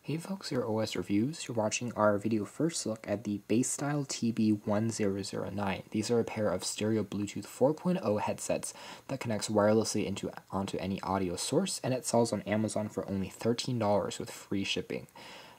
Hey folks, your OS Reviews. You're watching our video first look at the Basstyle TB-1009. These are a pair of stereo Bluetooth 4.0 headsets that connects wirelessly onto any audio source, and it sells on Amazon for only $13 with free shipping.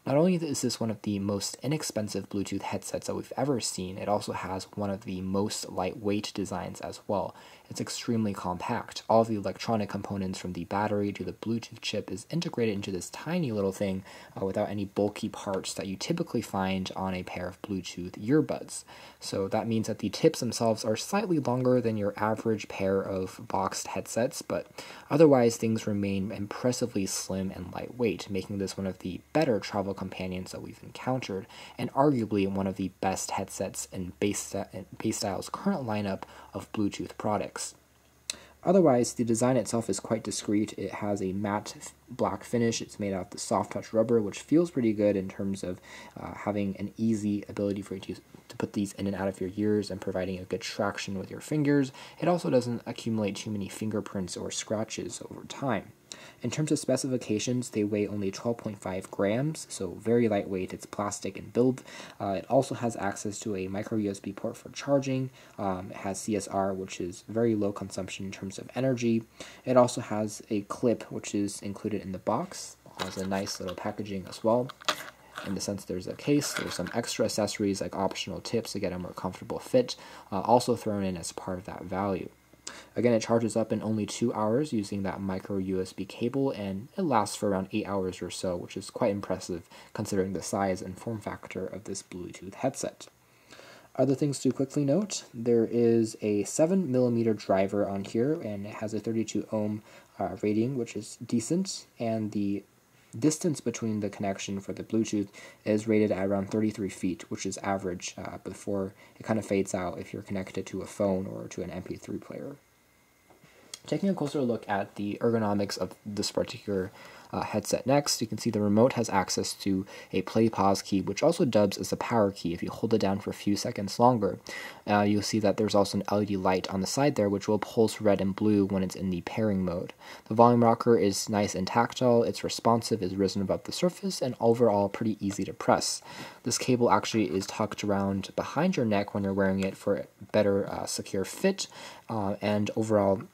Not only is this one of the most inexpensive Bluetooth headsets that we've ever seen, it also has one of the most lightweight designs as well. It's extremely compact. All of the electronic components from the battery to the Bluetooth chip is integrated into this tiny little thing without any bulky parts that you typically find on a pair of Bluetooth earbuds. So that means that the tips themselves are slightly longer than your average pair of boxed headsets, but otherwise things remain impressively slim and lightweight, making this one of the better travel companions that we've encountered, and arguably one of the best headsets in Basstyle's current lineup of Bluetooth products. Otherwise, the design itself is quite discreet. It has a matte black finish. It's made out of the soft touch rubber, which feels pretty good in terms of having an easy ability for you to put these in and out of your ears and providing a good traction with your fingers. It also doesn't accumulate too many fingerprints or scratches over time. In terms of specifications, they weigh only 12.5 grams, so very lightweight. It's plastic in build. It also has access to a micro USB port for charging. It has CSR, which is very low consumption in terms of energy. It also has a clip, which is included in the box. It has a nice little packaging as well. In the sense there's a case, there's some extra accessories like optional tips to get a more comfortable fit, also thrown in as part of that value. Again, it charges up in only 2 hours using that micro USB cable, and it lasts for around 8 hours or so, which is quite impressive considering the size and form factor of this Bluetooth headset. Other things to quickly note, there is a 7mm driver on here, and it has a 32 ohm rating, which is decent, and the distance between the connection for the Bluetooth is rated at around 33 feet, which is average before it kind of fades out if you're connected to a phone or to an MP3 player. Taking a closer look at the ergonomics of this particular headset next, you can see the remote has access to a play-pause key, which also dubs as a power key. If you hold it down for a few seconds longer, you'll see that there's also an LED light on the side there, which will pulse red and blue when it's in the pairing mode. The volume rocker is nice and tactile, it's responsive, is risen above the surface, and overall pretty easy to press. This cable actually is tucked around behind your neck when you're wearing it for a better secure fit, and overall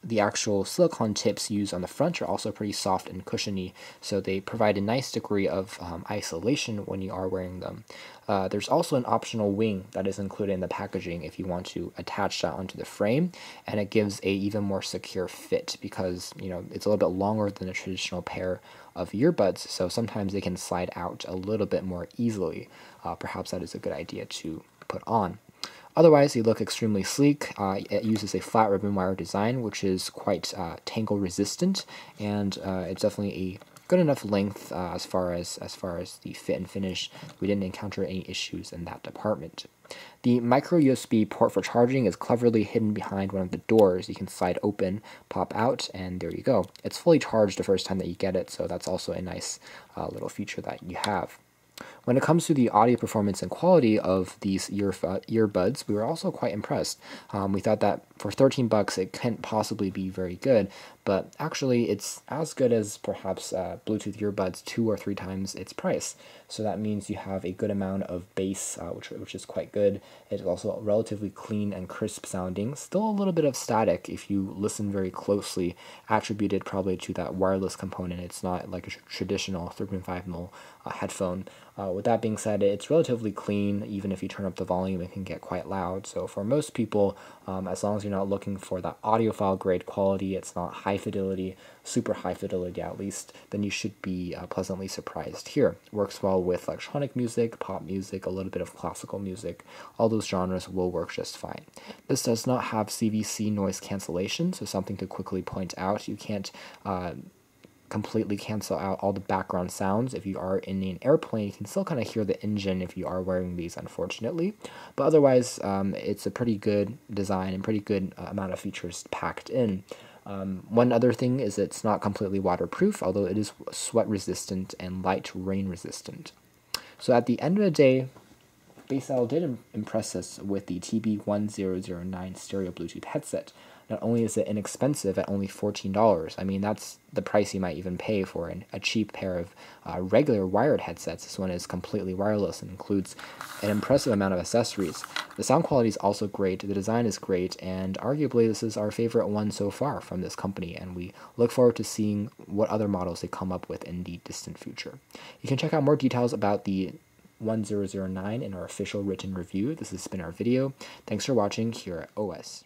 the actual silicone tips used on the front are also pretty soft and cushiony, so they provide a nice degree of isolation when you are wearing them. There's also an optional wing that is included in the packaging if you want to attach that onto the frame, and it gives a even more secure fit because it's a little bit longer than a traditional pair of earbuds, so sometimes they can slide out a little bit more easily. Perhaps that is a good idea to put on. Otherwise, they look extremely sleek. It uses a flat ribbon wire design, which is quite tangle resistant, and it's definitely a good enough length as far as the fit and finish. We didn't encounter any issues in that department. The micro USB port for charging is cleverly hidden behind one of the doors. You can slide open, pop out, and there you go. It's fully charged the first time that you get it, so that's also a nice little feature that you have. When it comes to the audio performance and quality of these earbuds, we were also quite impressed. We thought that for 13 bucks it can't possibly be very good, but actually it's as good as perhaps Bluetooth earbuds 2 or 3 times its price. So that means you have a good amount of bass, which is quite good. It's also relatively clean and crisp sounding. Still a little bit of static if you listen very closely, attributed probably to that wireless component. It's not like a traditional 3.5mm headphone. With that being said, it's relatively clean. Even if you turn up the volume, it can get quite loud. So for most people, as long as you're not looking for that audiophile grade quality, it's not high fidelity, super high fidelity at least, then you should be pleasantly surprised here. Works well with electronic music, pop music, a little bit of classical music. All those genres will work just fine. This does not have Cbc Noise Cancellation, so something to quickly point out. You can't completely cancel out all the background sounds. If you are in an airplane, you can still kind of hear the engine if you are wearing these, unfortunately. But otherwise, it's a pretty good design and pretty good amount of features packed in. One other thing is it's not completely waterproof, although it is sweat resistant and light rain resistant. So at the end of the day, Basstyle did impress us with the TB-1009 stereo Bluetooth headset. Not only is it inexpensive at only $14, I mean, that's the price you might even pay for a cheap pair of regular wired headsets. This one is completely wireless and includes an impressive amount of accessories. The sound quality is also great, the design is great, and arguably this is our favorite one so far from this company, and we look forward to seeing what other models they come up with in the distant future. You can check out more details about the 1009 in our official written review. This has been our video. Thanks for watching here at OS.